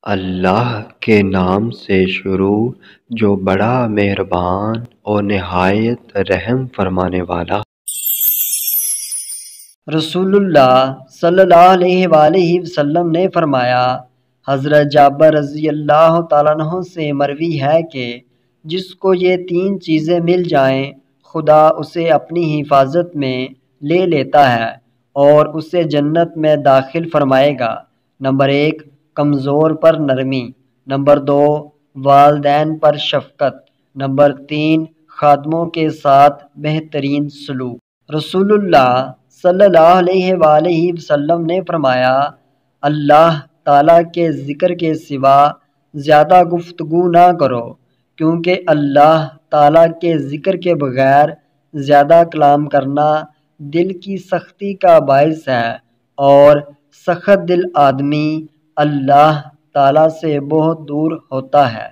اللہ کے نام سے شروع جو بڑا مہربان اور نہایت رحم فرمانے والا۔ رسول اللہ صلی اللہ علیہ وآلہ وسلم نے فرمایا، حضرت جابر رضی اللہ تعالیٰ عنہ سے مروی ہے کہ جس کو یہ تین چیزیں مل جائیں خدا اسے اپنی حفاظت میں لے لیتا ہے اور اسے جنت میں داخل فرمائے گا۔ نمبر 1، کمزور پر نرمی۔ نمبر 2، والدین پر شفقت۔ نمبر 3، خادموں کے ساتھ بہترین سلوک۔ رسول اللہ صلی اللہ علیہ وآلہ وسلم نے فرمایا، اللہ تعالیٰ کے ذکر کے سوا زیادہ گفتگو نہ کرو، کیونکہ اللہ تعالیٰ کے ذکر کے بغیر زیادہ کلام کرنا دل کی سختی کا باعث ہے، اور سخت دل آدمی اللہ تعالیٰ سے بہت دور ہوتا ہے۔